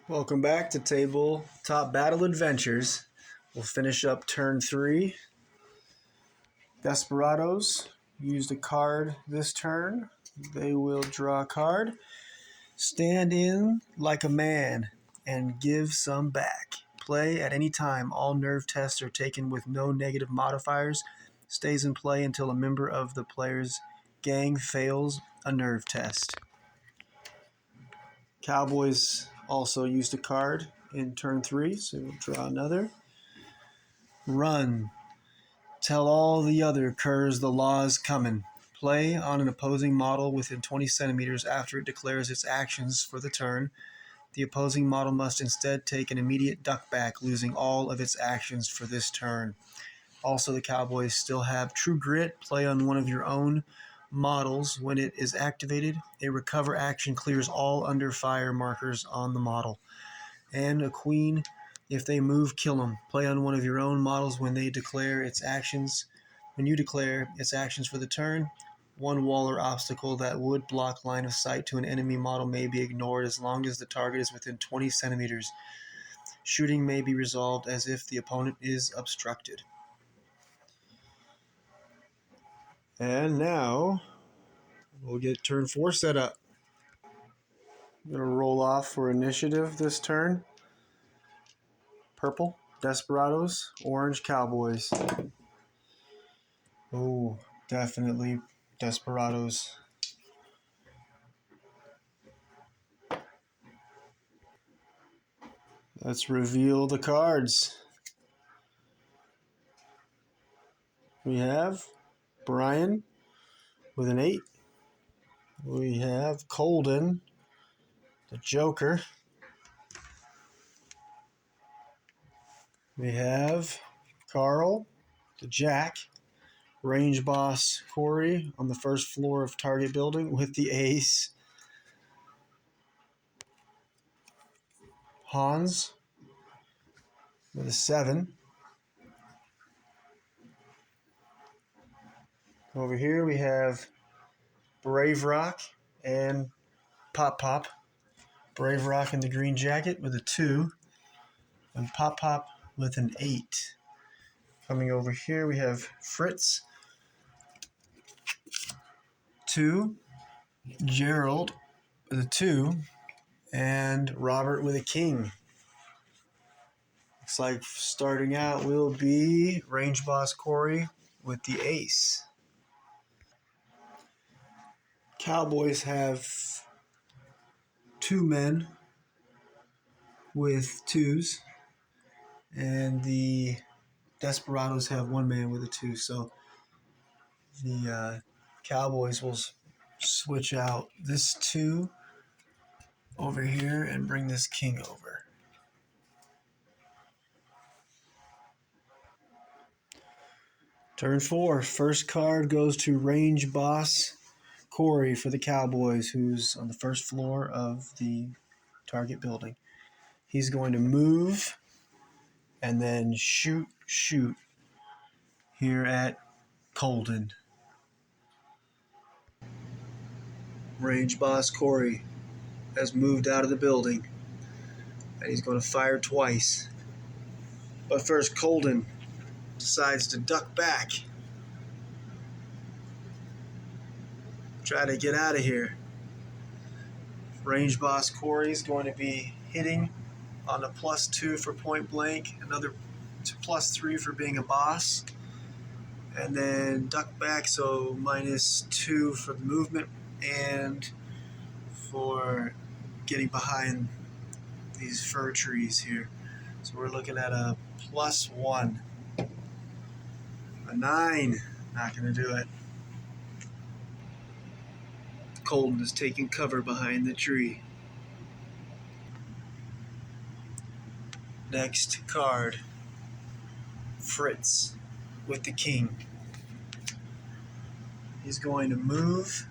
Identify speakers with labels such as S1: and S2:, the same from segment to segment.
S1: Welcome back to Tabletop Battle Adventures. We'll finish up turn 3. Desperados used a card this turn. They will draw a card. Stand in like a man and give some back. Play at any time. All nerve tests are taken with no negative modifiers. Stays in play until a member of the player's gang fails a nerve test. Cowboys also used a card in turn 3, so we'll draw another. Run. Tell all the other curs the law's coming. Play on an opposing model within 20 centimeters after it declares its actions for the turn. The opposing model must instead take an immediate duck back, losing all of its actions for this turn. Also, the Cowboys still have True Grit. Play on one of your own models. When it is activated, a recover action clears all under fire markers on the model. And a Queen. If they move, kill them. Play on one of your own models when they declare its actions. When you declare its actions for the turn, one wall or obstacle that would block line of sight to an enemy model may be ignored as long as the target is within 20 centimeters. Shooting may be resolved as if the opponent is obstructed. And now we'll get turn 4 set up. I'm going to roll off for initiative this turn. Purple, Desperados. Orange, Cowboys. Oh, definitely Desperados. Let's reveal the cards. We have Brian with an 8. We have Colden, the Joker. We have Carl, the Jack. Range Boss Corey on the first floor of target building with the Ace. Hans with a 7. Over here we have Brave Rock and Pop Pop. Brave Rock in the green jacket with a 2. And Pop Pop with an 8. Coming over here we have Fritz, 2. Gerald with a 2. And Robert with a king. Looks like starting out will be Range Boss Corey with the ace. Cowboys have 2 men with 2s, and the Desperados have 1 man with a 2. So the Cowboys will switch out this 2 over here and bring this king over. Turn 4. First card goes to Range Boss Corey for the Cowboys, who's on the first floor of the target building. He's going to move and then shoot here at Colden. Range Boss Corey has moved out of the building, and he's going to fire twice. But first, Colden decides to duck back. Try to get out of here. Range Boss Corey is going to be hitting on a +2 for point blank, another +3 for being a boss, and then duck back, so -2 for the movement and for getting behind these fir trees here. So we're looking at a +1. A 9. Not going to do it. Colden is taking cover behind the tree. Next card, Fritz with the king. He's going to move.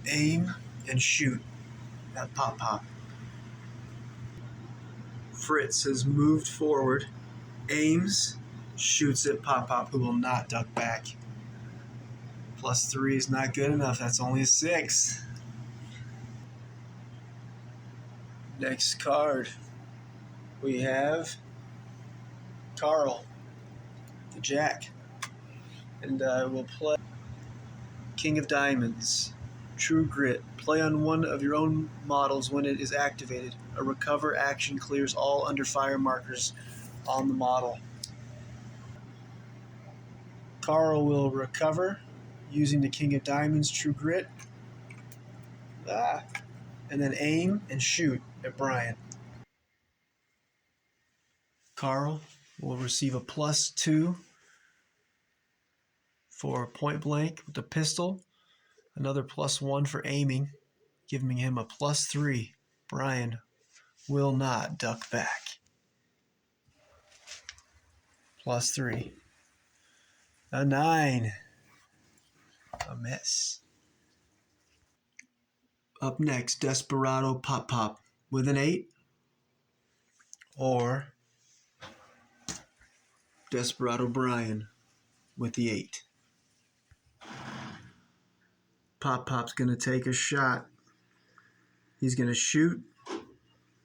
S1: Aim and shoot at Pop Pop. Fritz has moved forward, aims, shoots at Pop Pop, who will not duck back. +3 is not good enough. That's only a 6. Next card, we have Carl, the Jack. And we'll play King of Diamonds, True Grit. Play on one of your own models when it is activated. A recover action clears all under fire markers on the model. Carl will recover using the King of Diamonds, True Grit. And then aim and shoot at Brian. Carl will receive a +2 for point blank with the pistol, another +1 for aiming, giving him a +3. Brian will not duck back. +3. A 9. A miss. Up next, Desperado Pop Pop with an 8. Or Desperado Brian with the 8. Pop Pop's going to take a shot. He's going to shoot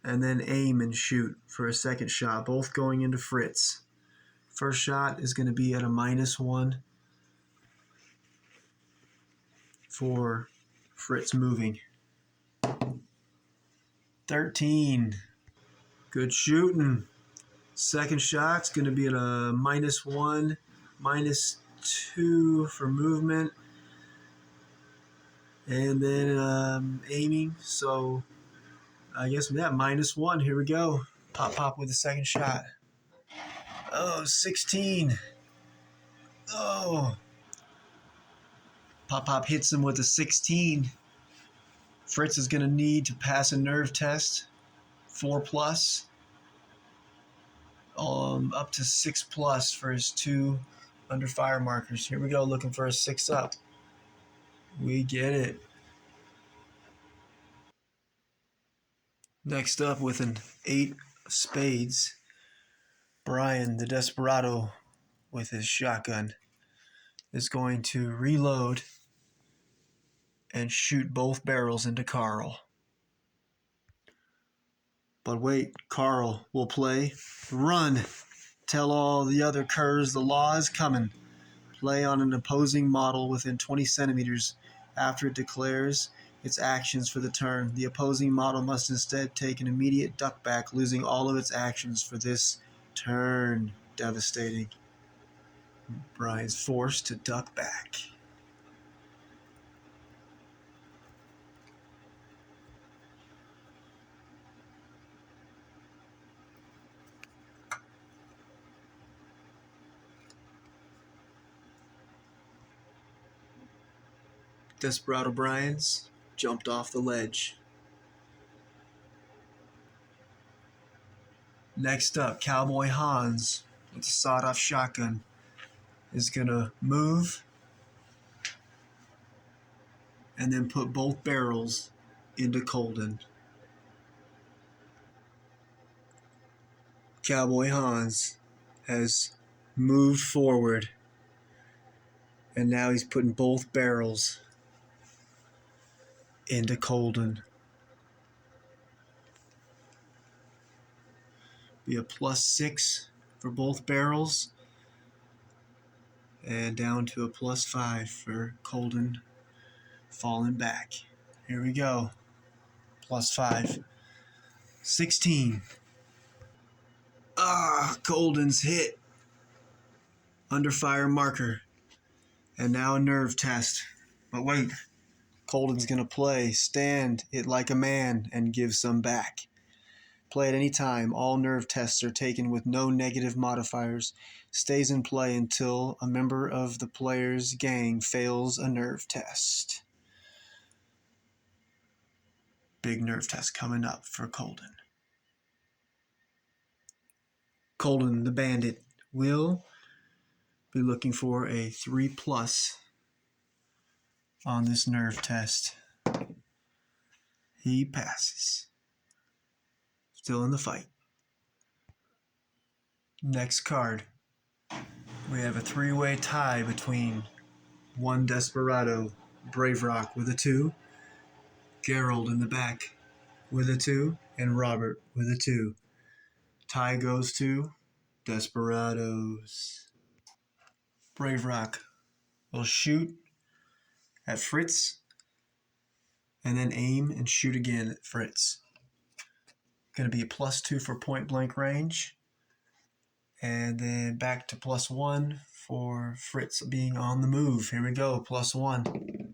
S1: and then aim and shoot for a second shot, both going into Fritz. First shot is going to be at a -1 for Fritz moving. 13. Good shooting. Second shot's going to be at a -1, -2 for movement. And then aiming. So I guess with that, -1. Here we go. Pop Pop with the second shot. Oh, 16. Oh. Pop Pop hits him with a 16. Fritz is going to need to pass a nerve test. 4+. Up to 6+ for his 2 under fire markers. Here we go, looking for a 6 up. We get it. Next up, with an 8 of spades, Brian, the Desperado, with his shotgun, is going to reload and shoot both barrels into Carl. But wait, Carl will play Run. Tell all the other curs the law is coming. Play on an opposing model within 20 centimeters after it declares its actions for the turn. The opposing model must instead take an immediate duck back, losing all of its actions for this turn. Devastating. Brian's forced to duck back. Desperado Brian's jumped off the ledge. Next up, Cowboy Hans with the sawed-off shotgun is going to move and then put both barrels into Colden. Cowboy Hans has moved forward, and now he's putting both barrels into Colden. Be a +6 for both barrels, and down to a +5 for Colden falling back. Here we go. +5. 16. Colden's hit. Under fire marker. And now a nerve test. But wait. Colden's going to play Stand It Like a Man and give some back. Play at any time. All nerve tests are taken with no negative modifiers. Stays in play until a member of the player's gang fails a nerve test. Big nerve test coming up for Colden. Colden, the bandit, will be looking for a 3+ on this nerve test. He passes. Still in the fight. Next card, we have a 3-way tie between 1 Desperado, Brave Rock with a 2, Gerald in the back with a 2, and Robert with a 2. Tie goes to Desperados. Brave Rock will shoot at Fritz and then aim and shoot again at Fritz. Going to be a +2 for point blank range. And then back to +1 for Fritz being on the move. Here we go, +1.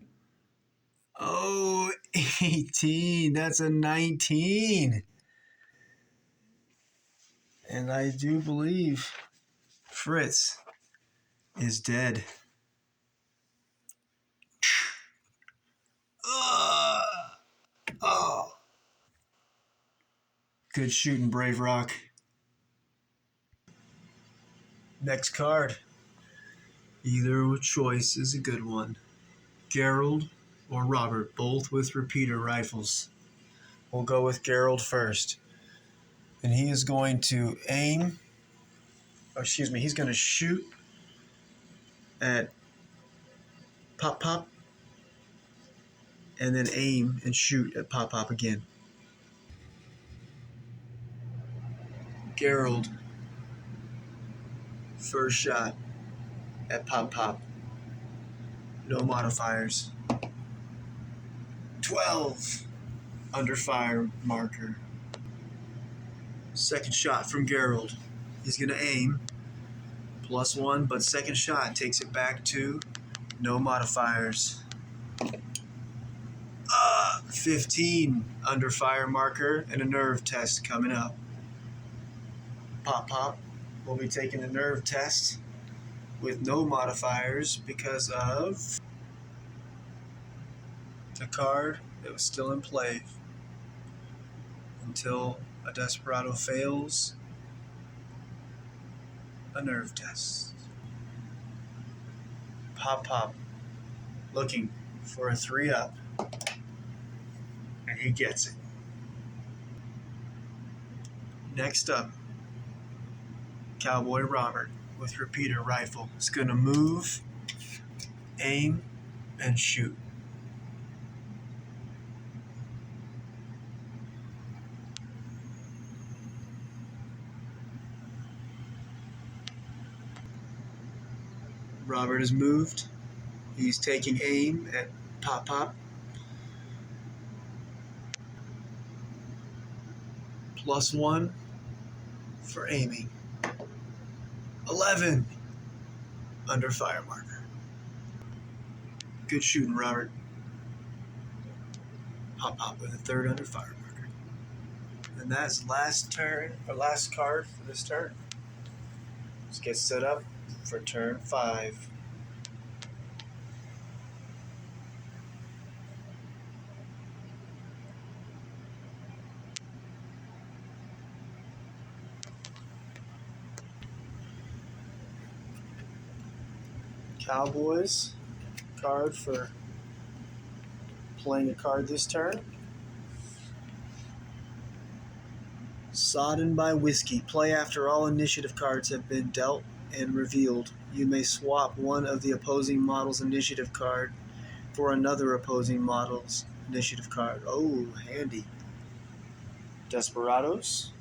S1: Oh, 18. That's a 19. And I do believe Fritz is dead. Oh. Good shooting, Brave Rock. Next card. Either choice is a good one. Gerald or Robert, both with repeater rifles. We'll go with Gerald first. And he is going to aim, he's going to shoot at Pop Pop and then aim and shoot at Pop Pop again. Gerald, first shot at Pop Pop. No modifiers. 12 under fire marker. Second shot from Gerald. He's going to aim. +1, but second shot takes it back to no modifiers. 15 under fire marker and a nerve test coming up. Pop Pop will be taking the nerve test with no modifiers because of the card that was still in play until a Desperado fails a nerve test. Pop Pop looking for a 3-up, and he gets it. Next up, Cowboy Robert with repeater rifle is going to move, aim, and shoot. Robert is moved. He's taking aim at Pop Pop. +1 for aiming. 11 under fire marker. Good shooting, Robert. Pop Pop with a 3rd under fire marker. And that's last card for this turn. Let's get set up for turn 5. Cowboys card for playing a card this turn. Sodden by Whiskey. Play after all initiative cards have been dealt and revealed. You may swap one of the opposing model's initiative card for another opposing model's initiative card. Oh, handy. Desperados.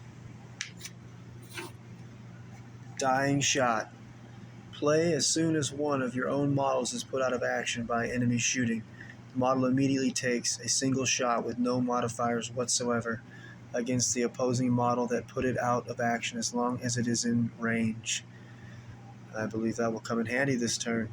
S1: Dying Shot. Play as soon as one of your own models is put out of action by enemy shooting. The model immediately takes a single shot with no modifiers whatsoever against the opposing model that put it out of action as long as it is in range. I believe that will come in handy this turn.